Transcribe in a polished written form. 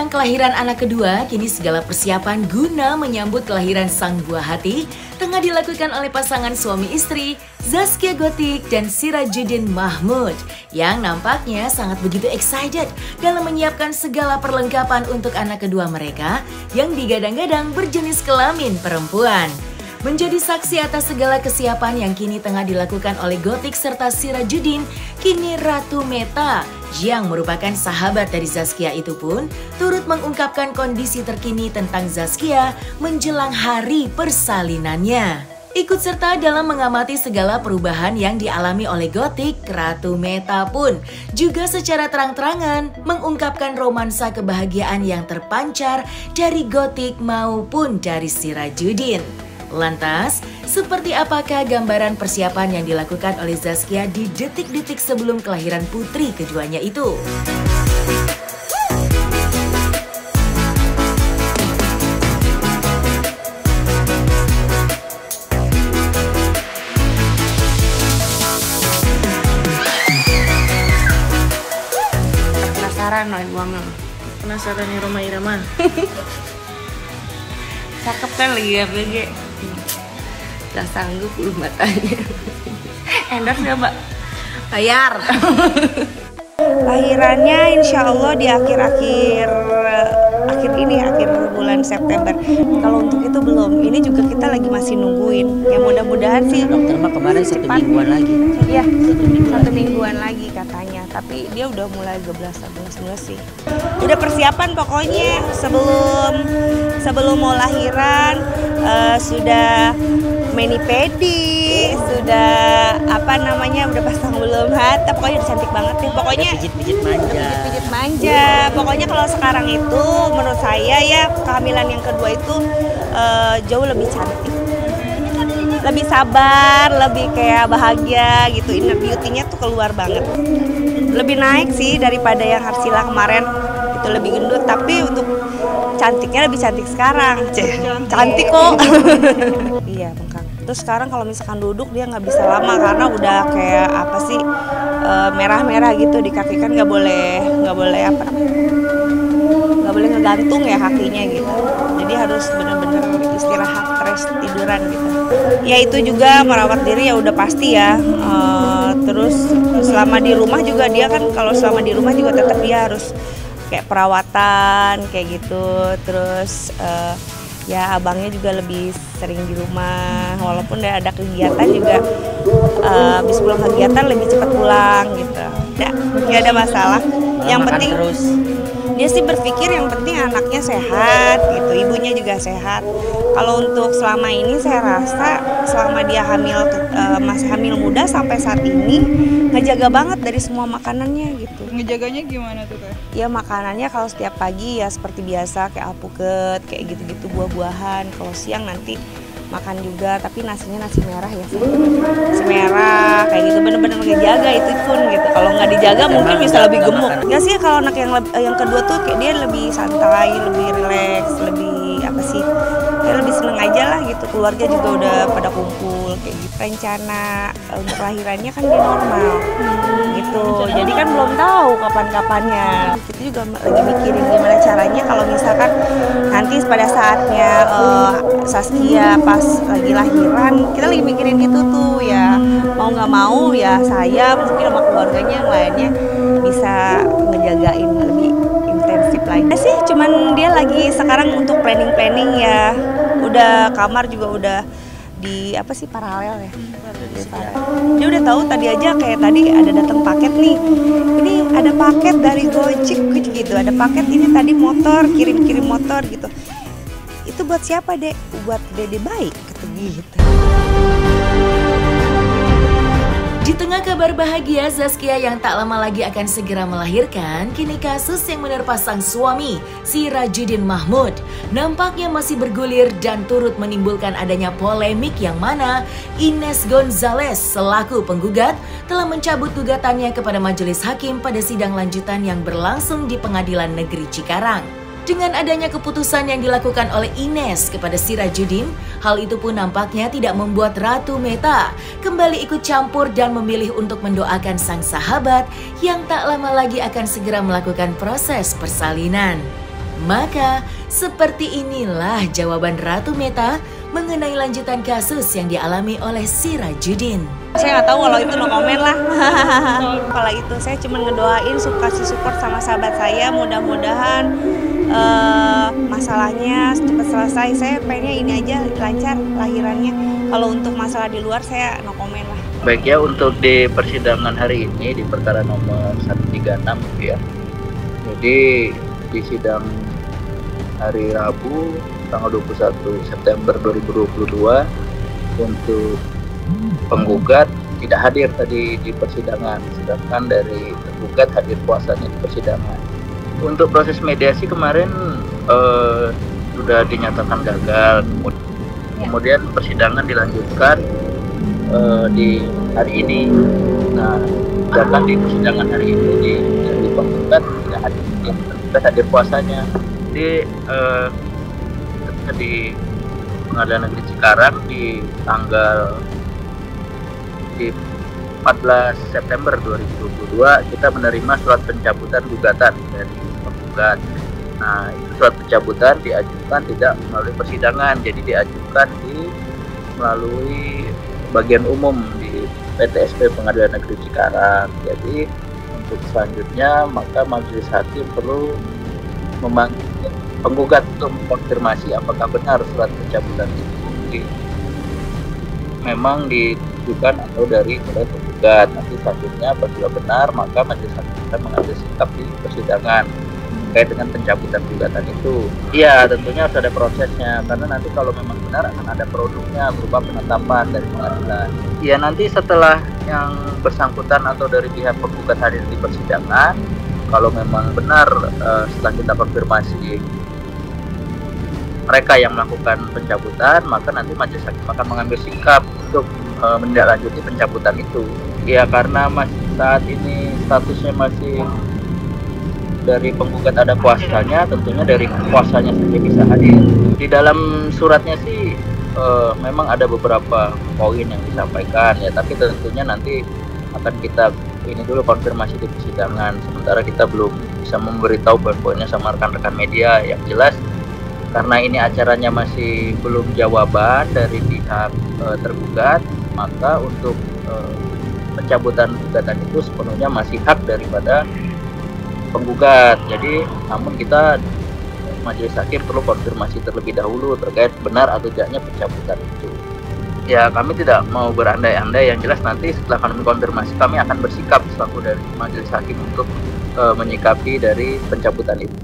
menjelang kelahiran anak kedua, kini segala persiapan guna menyambut kelahiran sang buah hati tengah dilakukan oleh pasangan suami istri Zaskia Gotik dan Sirajuddin Mahmud yang nampaknya sangat begitu excited dalam menyiapkan segala perlengkapan untuk anak kedua mereka yang digadang-gadang berjenis kelamin perempuan. Menjadi saksi atas segala kesiapan yang kini tengah dilakukan oleh Gotik serta Sirajuddin, kini Ratu Meta yang merupakan sahabat dari Zaskia itu pun turut mengungkapkan kondisi terkini tentang Zaskia menjelang hari persalinannya. Ikut serta dalam mengamati segala perubahan yang dialami oleh Gotik, Ratu Meta pun juga secara terang-terangan mengungkapkan romansa kebahagiaan yang terpancar dari Gotik maupun dari Sirajuddin. Lantas, seperti apakah gambaran persiapan yang dilakukan oleh Zaskia di detik-detik sebelum kelahiran putri keduanya itu? Penasaran loh buangnya. Penasaran nih Roma Irama. Cakep kan lagi ya BG. Gak sanggup belum matanya. Endorse gak Mbak? Bayar. Lahirannya insya Allah di akhir bulan September. Kalau untuk itu belum. Ini juga kita lagi masih nungguin. Ya mudah-mudahan sih. Dokter mah kemarin 1 mingguan lagi. Iya, 1 mingguan lagi katanya. Tapi dia udah mulai geblas sih. Udah persiapan pokoknya sebelum mau lahiran sudah mani-pedi, sudah udah pasang belum hati, pokoknya udah cantik banget deh. Pokoknya pijit-pijit manja. Pokoknya kalau sekarang itu menurut saya ya kehamilan yang kedua itu jauh lebih cantik. Lebih sabar, lebih kayak bahagia gitu, inner beauty-nya tuh keluar banget. Lebih naik sih daripada yang Harsila kemarin, itu lebih gendut, tapi untuk cantiknya lebih cantik sekarang. Cantik kok. Iya, bengkak. Terus sekarang kalau misalkan duduk dia nggak bisa lama karena udah kayak merah-merah gitu di kaki, kan nggak boleh ngegantung ya kakinya gitu. Jadi harus bener-bener istirahat, rest, tiduran gitu. Ya itu juga merawat diri ya udah pasti ya. Terus selama di rumah juga dia kan kalau selama di rumah juga tetap dia harus kayak perawatan kayak gitu. Terus ya abangnya juga lebih sering di rumah, walaupun udah ada kegiatan juga habis pulang kegiatan lebih cepat pulang gitu. Nggak ada masalah. Yang penting terus. Dia sih berpikir yang penting anaknya sehat gitu, ibunya juga sehat. Kalau untuk selama ini saya rasa selama dia masih hamil muda sampai saat ini ngejaga banget dari semua makanannya gitu. Ngejaganya gimana tuh Kak? Ya makanannya kalau setiap pagi ya seperti biasa kayak alpukat, kayak gitu-gitu buah-buahan. Kalau siang nanti makan juga, tapi nasinya nasi merah ya. Nasi merah kayak gitu, bener-bener ngejaga itu pun gitu. Kalau nggak dijaga mungkin bisa lebih gemuk. Nggak sih kalau anak yang kedua tuh kayak dia lebih santai, lebih rileks, lebih kayak lebih seneng aja lah gitu. Keluarga juga udah pada kumpul kayak gitu. Rencana untuk lahirannya kan di normal gitu. Jadi kan belum tahu kapan-kapannya. Kita juga lagi mikirin gimana caranya kalau misalkan nanti pada saatnya Zaskia pas lagi lahiran, kita lagi mikirin itu tuh ya. Mau nggak mau ya saya mungkin sama keluarganya yang lainnya bisa ngejagain lebih intensif lagi. Sih cuman dia lagi sekarang untuk planning ya. Udah kamar juga udah di paralel ya. Dia udah tahu tadi aja kayak tadi ada datang paket nih. Ini ada paket dari Gojek gitu. Ada paket ini tadi motor, kirim motor gitu. Itu buat siapa, Dek? Buat Dede baik kata gitu. Di tengah kabar bahagia Zaskia yang tak lama lagi akan segera melahirkan, kini kasus yang menerpa sang suami, Sirajuddin Mahmud, nampaknya masih bergulir dan turut menimbulkan adanya polemik yang mana Ines Gonzalez selaku penggugat telah mencabut gugatannya kepada majelis hakim pada sidang lanjutan yang berlangsung di Pengadilan Negeri Cikarang. Dengan adanya keputusan yang dilakukan oleh Ines kepada Sirajuddin, hal itu pun nampaknya tidak membuat Ratu Meta kembali ikut campur dan memilih untuk mendoakan sang sahabat yang tak lama lagi akan segera melakukan proses persalinan. Maka, seperti inilah jawaban Ratu Meta mengenai lanjutan kasus yang dialami oleh Sirajuddin. Saya nggak tahu kalau itu, no komen lah. Kalau itu saya cuma ngedoain kasih support sama sahabat saya, mudah-mudahan masalahnya cepat selesai. Saya pengennya ini aja lancar lahirannya. Kalau untuk masalah di luar saya no komen lah. Baik ya, untuk di persidangan hari ini di perkara nomor 136 ya. Jadi di sidang hari Rabu tanggal 21 September 2022 untuk penggugat tidak hadir tadi di persidangan, sedangkan dari tergugat hadir puasanya di persidangan. Untuk proses mediasi kemarin sudah dinyatakan gagal, kemudian persidangan dilanjutkan di hari ini. Nah, sedangkan di persidangan hari ini dari penggugat tidak hadir, tergugat hadir puasanya. Jadi di Pengadilan Negeri Cikarang di tanggal 14 September 2022 kita menerima surat pencabutan gugatan dari penggugat. Nah, itu surat pencabutan diajukan tidak melalui persidangan, jadi diajukan melalui bagian umum di PTSP Pengadilan Negeri Cikarang. Jadi untuk selanjutnya maka majelis hakim perlu memanggil penggugat untuk mengkonfirmasi apakah benar surat pencabutan itu memang ditujukan atau dari penggugat. Nanti selanjutnya apabila benar maka majelis hakim akan mengambil sikap di persidangan terkait dengan pencabutan gugatan itu. Iya, tentunya harus ada prosesnya, karena nanti kalau memang benar akan ada produknya berupa penetapan dari pengadilan. Iya, nanti setelah yang bersangkutan atau dari pihak penggugat hadir di persidangan, kalau memang benar setelah kita konfirmasi mereka yang melakukan pencabutan, maka nanti majelis hakim akan mengambil sikap untuk menindaklanjuti pencabutan itu. Ya, karena saat ini statusnya masih dari penggugat ada kuasanya, tentunya dari kuasanya saja bisa hadir. Di dalam suratnya sih memang ada beberapa poin yang disampaikan ya, tapi tentunya nanti akan kita ini dulu konfirmasi di persidangan. Sementara kita belum bisa memberitahu poin-poinnya sama rekan-rekan media. Yang jelas karena ini acaranya masih belum jawaban dari pihak tergugat, maka untuk pencabutan gugatan itu sepenuhnya masih hak daripada penggugat. Jadi namun kita majelis hakim perlu konfirmasi terlebih dahulu terkait benar atau tidaknya pencabutan itu. Ya, kami tidak mau berandai-andai, yang jelas nanti setelah kami konfirmasi kami akan bersikap selaku dari majelis hakim untuk menyikapi dari pencabutan itu.